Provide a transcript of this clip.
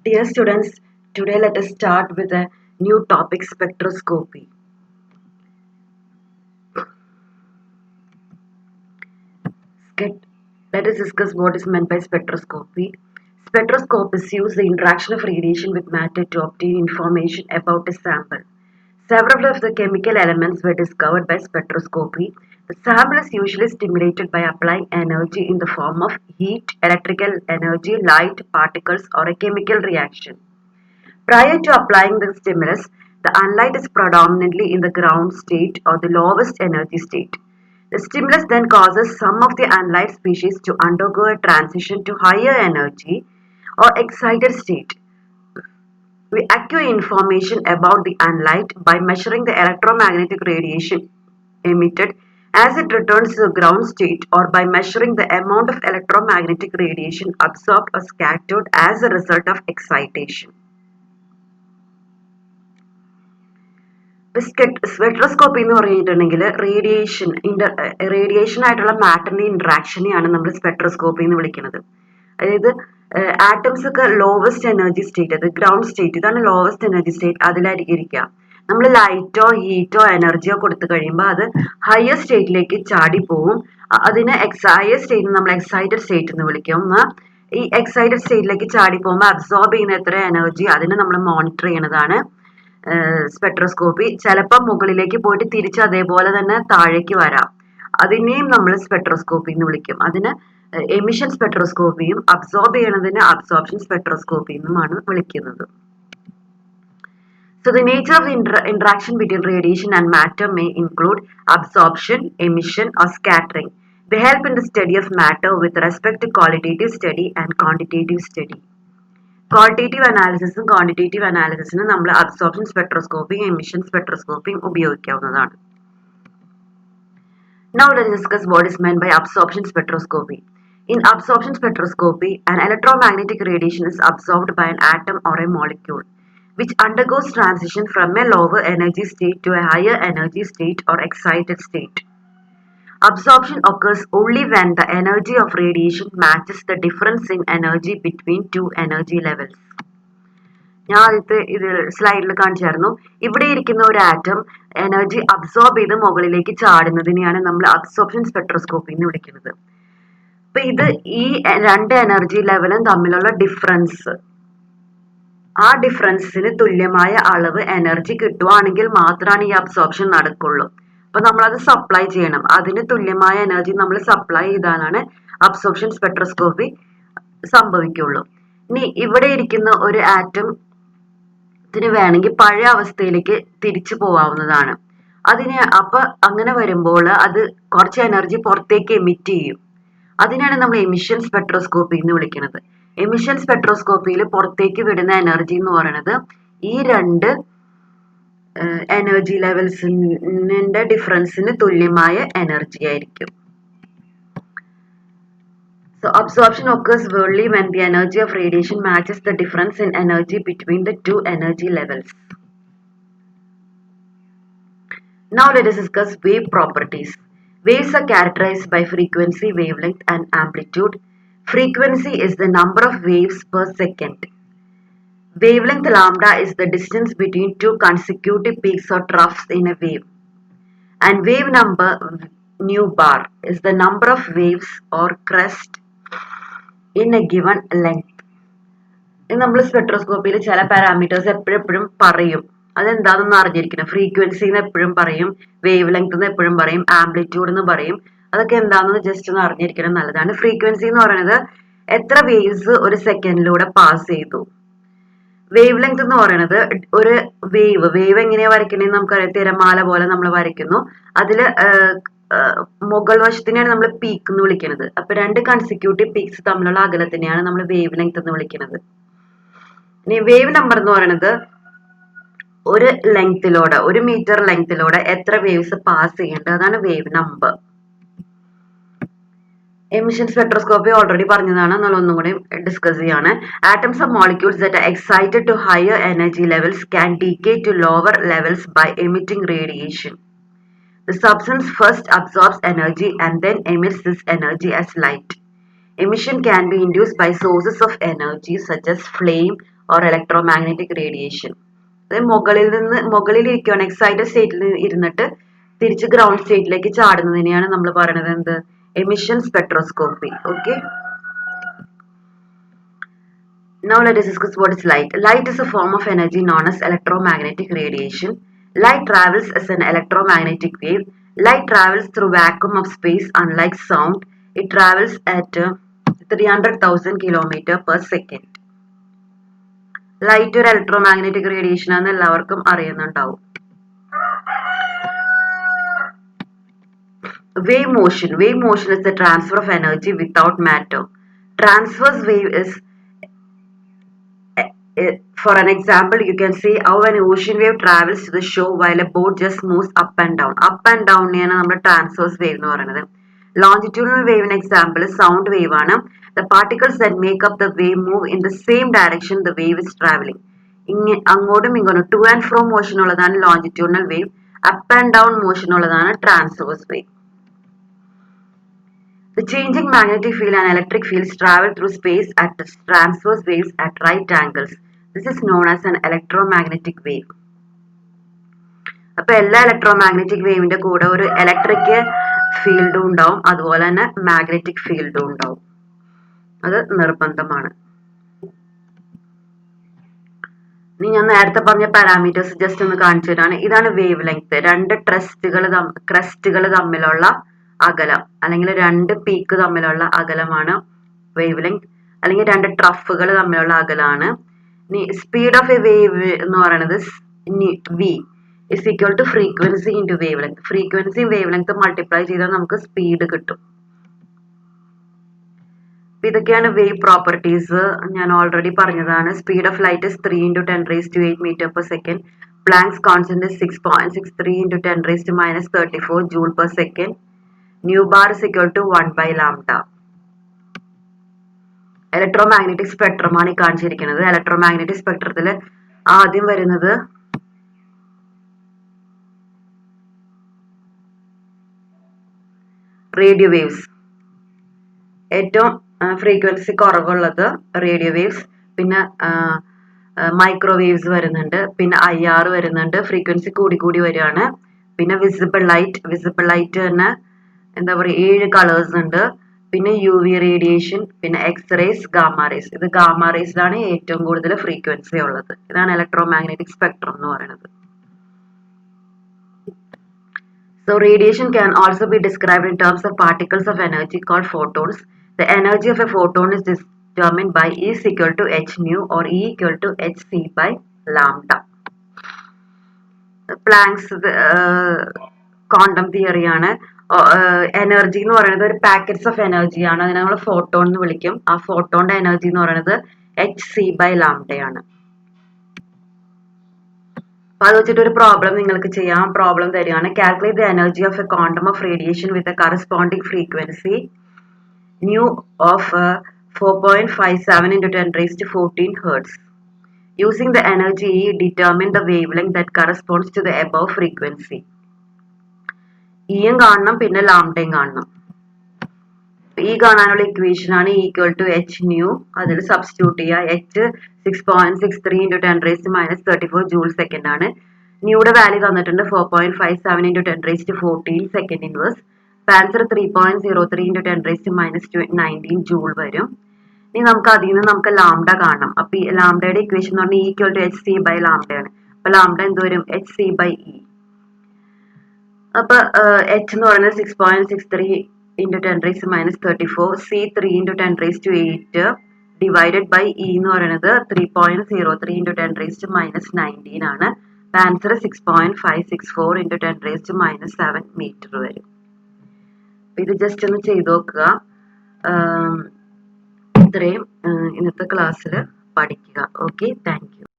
Dear students, today let us start with a new topic, spectroscopy. Let us discuss what is meant by spectroscopy. Spectroscopists use the interaction of radiation with matter to obtain information about a sample. Several of the chemical elements were discovered by spectroscopy. The sample is usually stimulated by applying energy in the form of heat, electrical energy, light, particles, or a chemical reaction. Prior to applying the stimulus, the unlight is predominantly in the ground state or the lowest energy state. The stimulus then causes some of the unlight species to undergo a transition to higher energy or excited state. We acquire information about the unlight by measuring the electromagnetic radiation emitted as it returns to the ground state or by measuring the amount of electromagnetic radiation absorbed or scattered as a result of excitation. Spectroscopy എന്ന് പറഞ്ഞിട്ടുണ്ടെങ്കിൽ radiation ആയിട്ടുള്ള മാറ്ററിന്റെ ഇന്ററാക്ഷനെയാണ് നമ്മൾ spectroscopy എന്ന് വിളിക്കുന്നത്. അതായത് atoms ഒക്കെ lowest energy state, അത് ground state, ഇതാണ് ലോവസ്റ്റ് എനർജി സ്റ്റേറ്റ്, അതിലായിരിക്കും ഇരിക്കുക. നമ്മൾ ലൈറ്റോ ഹീറ്റോ എനർജിയോ കൊടുത്തു കഴിയുമ്പോൾ അത് ഹയർ സ്റ്റേറ്റിലേക്ക് ചാടി പോവും. അതിന് ഹയർ സ്റ്റേറ്റ് നമ്മൾ എക്സൈറ്റഡ് സ്റ്റേറ്റ് എന്ന് വിളിക്കും. ഈ എക്സൈറ്റഡ് സ്റ്റേറ്റിലേക്ക് ചാടി പോകുമ്പോൾ അബ്സോർബ് ചെയ്യുന്ന എത്ര എനർജി അതിനെ നമ്മൾ മോണിറ്റർ ചെയ്യുന്നതാണ് സ്പെക്ട്രോസ്കോപ്പി. ചിലപ്പോൾ മുകളിലേക്ക് പോയിട്ട് തിരിച്ച് അതേപോലെ തന്നെ താഴേക്ക് വരാം. അതിനെയും നമ്മൾ സ്പെക്ട്രോസ്കോപ്പി എന്ന് വിളിക്കും. അതിന് എമിഷൻ സ്പെക്ട്രോസ്കോപ്പിയും അബ്സോർബ് ചെയ്യണതിന് അബ്സോർപ്ഷൻ സ്പെക്ട്രോസ്കോപ്പി എന്നുമാണ് വിളിക്കുന്നത്. So the nature of the interaction between radiation and matter may include absorption, emission, or scattering. They help in the study of matter with respect to qualitative study and quantitative study. Qualitative അനാലിസിസും quantitative അനാലിസിസിനും നമ്മൾ absorption സ്പെക്ട്രോസ്കോപ്പിയും emission സ്പെക്ട്രോസ്കോപ്പിയും ഉപയോഗിക്കാവുന്നതാണ്. Now let us discuss what is meant by absorption spectroscopy. In absorption spectroscopy, an electromagnetic radiation is absorbed by an atom or a molecule, which undergoes transition from a lower energy state to a higher energy state or excited state. Absorption occurs only when the energy of radiation matches the difference in energy between two energy levels. ഞാൻ ആദ്യത്തെ ഇത് സ്ലൈഡിൽ കാണിച്ചായിരുന്നു. ഇവിടെ ഇരിക്കുന്ന ഒരു atom energy absorb ചെയ്ത് മുകളിലേക്ക് ചാടുന്നതിനെയാണ് നമ്മൾ അബ്സോർപ്ഷൻ സ്പെക്ട്രോസ്കോപ്പി എന്ന് വിളിക്കുന്നത്. അപ്പൊ ഇത് ഈ രണ്ട് എനർജി ലെവലും തമ്മിലുള്ള ഡിഫറൻസ്, ആ ഡിഫറൻസിന് തുല്യമായ അളവ് എനർജി കിട്ടുവാണെങ്കിൽ മാത്രമാണ് ഈ അബ്സോർപ്ഷൻ നടക്കുള്ളൂ. അപ്പൊ നമ്മളത് സപ്ലൈ ചെയ്യണം. അതിന് തുല്യമായ എനർജി നമ്മൾ സപ്ലൈ ചെയ്താലാണ് അബ്സോർപ്ഷൻ സ്പെക്ട്രോസ്കോപ്പി സംഭവിക്കുള്ളൂ. ഇനി ഇവിടെ ഇരിക്കുന്ന ഒരു ആറ്റത്തിന് വേണമെങ്കിൽ പഴയ അവസ്ഥയിലേക്ക് തിരിച്ചു പോവാവുന്നതാണ്. അപ്പൊ അങ്ങനെ വരുമ്പോൾ അത് കുറച്ച് എനർജി പുറത്തേക്ക് എമിറ്റ് ചെയ്യും. അതിനാണ് നമ്മൾ എമിഷൻ സ്പെക്ട്രോസ്കോപ്പി എന്ന് വിളിക്കുന്നത്. എമിഷൻ സ്പെക്ട്രോസ്കോപ്പിയിൽ പുറത്തേക്ക് വിടുന്ന എനർജി എന്ന് പറയുന്നത് ഈ രണ്ട് എനർജി ലെവൽസിന്റെ ഡിഫറൻസിന് തുല്യമായ എനർജി ആയിരിക്കും. So absorption occurs only when the energy of radiation matches the difference in energy between the two energy levels. Now let us discuss wave properties. Waves are characterized by frequency, wavelength, and amplitude. Frequency is the number of waves per second. Wavelength lambda is the distance between two consecutive peaks or troughs in a wave. And wave number nu bar is the number of waves or crest in a given length. നമ്മൾ സ്പെക്ട്രോസ്കോപ്പിയിൽ ചില parameters എപ്പോഴും പറയും. അതെന്താണെന്ന് അറിഞ്ഞിരിക്കണം. Frequency എന്ന് എപ്പോഴും പറയും, wave length എന്ന് എപ്പോഴും പറയും, ആംപ്ലിറ്റ്യൂഡ് എന്ന് പറയും. അതൊക്കെ എന്താണെന്ന് ജസ്റ്റ് ഒന്ന് അറിഞ്ഞിരിക്കണം നല്ലതാണ്. ഫ്രീക്വൻസി എന്ന് പറയുന്നത് എത്ര വേവ്സ് ഒരു സെക്കൻഡിലൂടെ പാസ് ചെയ്തു. വേവ് ലെങ്ത് എന്ന് പറയുന്നത് ഒരു വേവ് എങ്ങനെയാ വരയ്ക്കണേന്ന് നമുക്കറിയാം. തിരമാല പോലെ നമ്മൾ വരയ്ക്കുന്നു. അതില് മുകൾ വശത്തിനെയാണ് നമ്മൾ പീക്ക് എന്ന് വിളിക്കുന്നത്. അപ്പൊ രണ്ട് കൺസിക്യൂട്ടീവ് പീക്സ് തമ്മിലുള്ള അകലത്തിനെയാണ് നമ്മൾ വേവ് ലെങ്ത് എന്ന് വിളിക്കുന്നത്. ഇനി വേവ് നമ്പർ എന്ന് പറയുന്നത് ഒരു ലെങ്തിലൂടെ, 1 മീറ്റർ ലെങ്തിലൂടെ എത്ര വേവ്സ് പാസ് ചെയ്യുന്നുണ്ട്, അതാണ് wave number. Emission spectroscopy already പറഞ്ഞതാണ്, എന്നാൽ ഒന്നും കൂടി ഡിസ്കസ് ചെയ്യാണ്. Atoms or molecules that are excited to higher energy levels can decay to lower levels by emitting radiation. The substance first absorbs energy and then emits this energy as light. Emission can be induced by sources of energy such as flame or electromagnetic radiation. മുകളിലിരിക്കുകയാണ് excited സ്റ്റേറ്റിൽ ഇരുന്നിട്ട് തിരിച്ച് ground സ്റ്റേറ്റിലേക്ക് ചാടുന്നതിനെയാണ് നമ്മൾ പറയുന്നത് എന്ത് emission spectroscopy. Okay, now let us discuss what is light. Light is a form of energy known as electromagnetic radiation. Light travels as an electromagnetic wave. Light travels through vacuum of space. Unlike sound, it travels at 300,000 km per second. Light ഒരു electromagnetic radiation ആണെന്ന് എല്ലാവർക്കും അറിയുന്നുണ്ടാവും. Wave motion is the transfer of energy without matter. Transverse wave is, for an example, you can see how an ocean wave travels to the shore while a boat just moves up and down. Up and down ആണ് നമ്മുടെ transverse wave എന്ന് പറയുന്നത്. Longitudinal wave an example sound wave ആണ്. The particles that make up the wave move in the same direction the wave is traveling. അങ്ങോട്ടും ഇങ്ങോട്ടും to and fro motion ഉള്ളതാണ് longitudinal wave. Up and down motion ഉള്ളതാണ് transverse wave. The changing magnetic field and electric fields travel through space at transverse waves at right angles. This is known as an electromagnetic wave. അപ്പോൾ എല്ലാ electromagnetic വേവിന്റെ കൂടെ ഒരു electric ഫീൽഡും ഉണ്ടാവും, അതുപോലെ തന്നെ മാഗ്നറ്റിക് ഫീൽഡും ഉണ്ടാവും. അത് നിർബന്ധമാണ്. ഇനി ഞാൻ നേരത്തെ പറഞ്ഞ പാരാമീറ്റേഴ്സ് ജസ്റ്റ് ഒന്ന് കാണിച്ചു തരാണ്. ഇതാണ് വേവ് ലെങ്ത്. രണ്ട് ക്രസ്റ്റുകൾ തമ്മിലുള്ള അകലം അല്ലെങ്കിൽ രണ്ട് പീക്ക് തമ്മിലുള്ള അകലമാണ് വേവ് ലെങ്ത്, അല്ലെങ്കിൽ രണ്ട് ട്രഫുകൾ തമ്മിലുള്ള അകലമാണ്. ഇനി സ്പീഡ് ഓഫ് എ വേവ് എന്ന് പറയുന്നത് v is equal to frequency into wavelength. ഫ്രീക്വൻസിയും വേവ് ലെങ്ത് മൾട്ടിപ്ലൈ ചെയ്താൽ നമുക്ക് സ്പീഡ് കിട്ടും. ഇതൊക്കെയാണ് വേവ് പ്രോപ്പർട്ടീസ്. ഞാൻ ഓൾറെഡി പറഞ്ഞതാണ്. Speed of light is 3 × 10⁸ meter per second. Planck's constant is 6.63 × 10⁻34 joule per second. Nu bar is equal to 1/λ. Electromagnetic spectrum ആണ് ഈ കാണിച്ചിരിക്കുന്നത്. ഇലക്ട്രോമാഗ്നറ്റിക് സ്പെക്ട്രത്തിൽ ആദ്യം വരുന്നത് റേഡിയോ വേവ്സ്. ഏറ്റവും ഫ്രീക്വൻസി കുറവുള്ളത് റേഡിയോ വേവ്സ്, പിന്നെ മൈക്രോവേവ്സ് വരുന്നുണ്ട്, പിന്നെ IR വരുന്നുണ്ട്. ഫ്രീക്വൻസി കൂടി വരികയാണ്. പിന്നെ വിസിബിൾ ലൈറ്റ് തന്നെ എന്താ പറയുക 7 കളേഴ്സ് ഉണ്ട്. പിന്നെ UV റേഡിയേഷൻ, പിന്നെ എക്സ്റേസ്, ഗാമ റേസ്. ഇത് ഗാമ റേസിലാണ് ഏറ്റവും കൂടുതൽ ഫ്രീക്വൻസി ഉള്ളത്. ഇതാണ് ഇലക്ട്രോമാഗ്നറ്റിക് സ്പെക്ട്രം എന്ന് പറയുന്നത്. So radiation can also be described in terms of particles of energy called photons. The energy of a photon is determined by E is equal to h nu or E equal to hc/λ. Planck's quantum theory ആണ്. Energy എന്ന് പറയുന്നത് ഒരു packets of energy ആണ്. അതിനെ നമ്മൾ photon എന്ന് വിളിക്കും. ആ ഫോട്ടോണിന്റെ എനർജി എന്ന് പറയുന്നത് hc/λ ആണ്. അപ്പൊ അത് വെച്ചിട്ട് ഒരു പ്രോബ്ലം നിങ്ങൾക്ക് ചെയ്യാം. പ്രോബ്ലം തരികയാണ്. Calculate the energy of A quantum of radiation with a corresponding frequency nu of 4.57 × 10⁻14 Hz. Using the energy E, determine the wavelength that corresponds to the above frequency. Eയും കാണണം, പിന്നെ ലാംഡയും കാണണം. E കാണാനുള്ള equation ആണ് E = h nu. അതിൽ substitute ചെയ്യുക. h 6.63 × 10⁻34 joule second ആണ്. ന്യൂയുടെ value തന്നിട്ടുണ്ട് 4.57 × 10⁻14 second inverse. Answer 3.03 × 10⁻19 joule വരും. ഇനി നമുക്ക് അതിൽ നിന്ന് നമുക്ക് ലാംഡ കാണണം. അപ്പൊ ഈ ലാംഡയുടെ ഇക്വേഷൻ എന്ന് പറഞ്ഞാൽ E = hc/λ ആണ്. അപ്പൊ ലാംഡ എന്ത് വരും? hc/E. അപ്പൊ h എന്ന് പറയുന്നത് 6.63 × 10⁻34, c 3 × 10⁸8 ഡിവൈഡഡ് ബൈ E എന്ന് പറയുന്നത് 3.03 × 10⁻19 ആണ്. ആൻസർ 6.564 × 10⁻7 മീറ്റർ വരും. ഇത് ജസ്റ്റ് ഒന്ന് ചെയ്ത് നോക്കുക. ഇത്രയും ഇന്നത്തെ ക്ലാസ്സിൽ പഠിക്കുക. Okay, thank you.